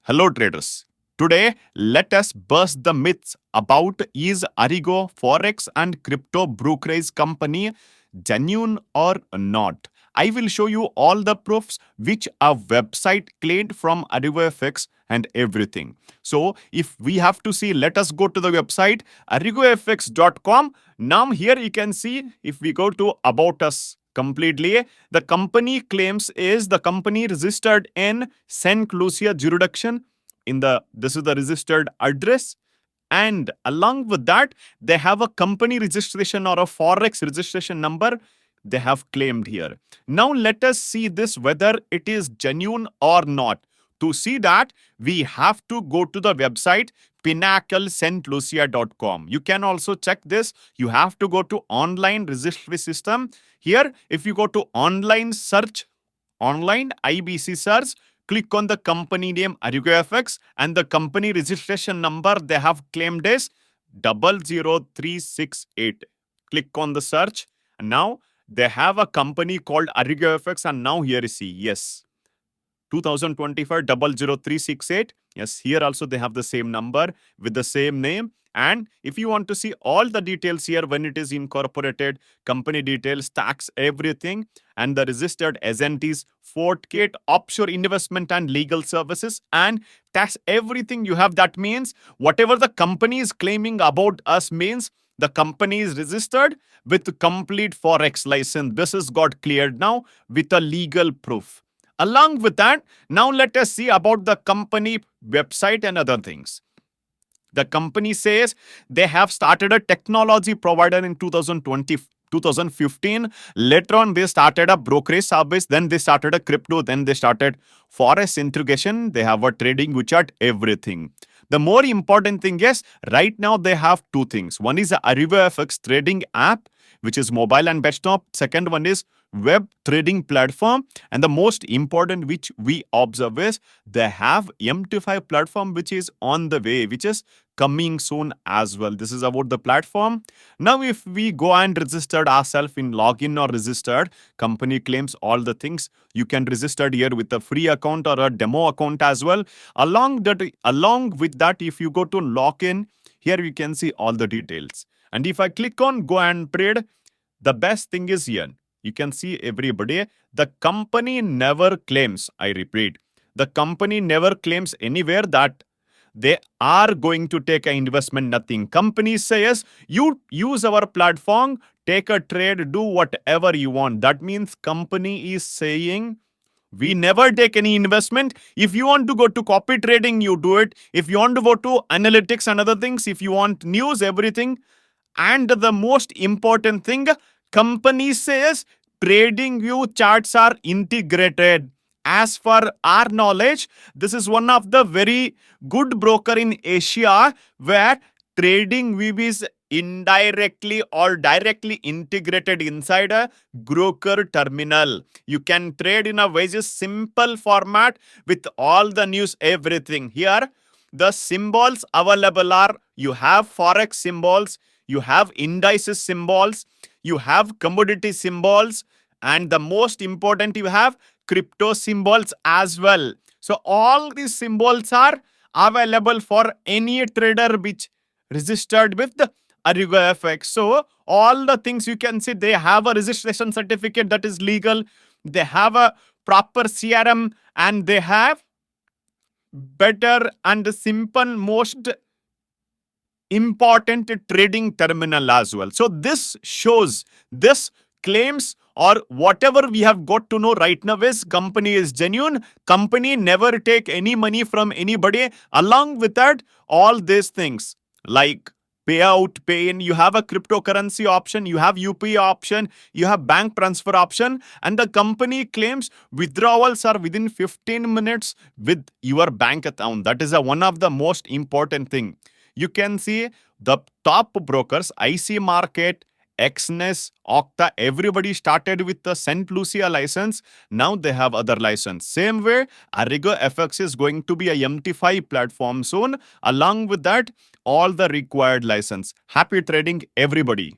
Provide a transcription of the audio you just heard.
Hello traders. Today, let us bust the myths about is Arigo Forex and crypto brokerage company genuine or not. I will show you all the proofs which a website claimed from ArigoFX and everything. So, if we have to see, let us go to the website arigofx.com. Now, here you can see if we go to About Us completely, the company claims is the company registered in Saint Lucia jurisdiction. This is the registered address, and along with that, they have a company registration or a forex registration number they have claimed here. Now let us see this whether it is genuine or not. To see that, we have to go to the website pinnaclestlucia.com. You can also check this. You have to go to online registry system. Here, if you go to online search, online IBC search, click on the company name ArigoFX and the company registration number they have claimed is 00368. Click on the search, and now they have a company called ArigoFX, and now here you see, yes, 2025 00368. Yes, here also they have the same number with the same name. And if you want to see all the details here, when it is incorporated, company details, tax, everything, and the registered entities, Fortgate, offshore investment and legal services, and tax, everything you have. That means whatever the company is claiming about us means the company is registered with complete Forex license. This is got cleared now with a legal proof. Along with that, now let us see about the company website and other things. The company says they have started a technology provider in 2015. Later on, they started a brokerage service. Then they started a crypto. Then they started forex integration. They have a trading widget, everything. The more important thing is, right now they have two things. One is the ArigoFX trading app, which is mobile and desktop. Second one is web trading platform. And the most important which we observe is they have MT5 platform, which is on the way, which is coming soon as well. This is about the platform. Now, if we go and registered ourselves in login or registered, company claims all the things. You can register here with a free account or a demo account as well. Along with that, if you go to login, here you can see all the details. And if I click on go and trade, the best thing is here. You can see everybody. The company never claims, I repeat, the company never claims anywhere that they are going to take an investment, nothing. Company says, you use our platform, take a trade, do whatever you want. That means company is saying, we never take any investment. If you want to go to copy trading, you do it. If you want to go to analytics and other things, if you want news, everything. And the most important thing, company says trading view charts are integrated. As for our knowledge, this is one of the very good broker in Asia where trading view is indirectly or directly integrated inside a broker terminal. You can trade in a very simple format with all the news, everything. Here, the symbols available are, you have Forex symbols, you have indices symbols, you have commodity symbols, and the most important, you have crypto symbols as well. So all these symbols are available for any trader which registered with the ArigoFX. So all the things you can see, they have a registration certificate that is legal. They have a proper CRM, and they have better and simple, most important trading terminal as well. So this shows, this claims or whatever we have got to know right now is company is genuine. Company never take any money from anybody. Along with that, all these things like payout, pay in, you have a cryptocurrency option, you have UPI option, you have bank transfer option, and the company claims withdrawals are within 15 minutes with your bank account. That is one of the most important thing. You can see the top brokers, IC Market, Xness, Octa, everybody started with the Saint Lucia license. Now they have other license. Same way, ArigoFX is going to be a MT5 platform soon. Along with that, all the required license. Happy trading, everybody.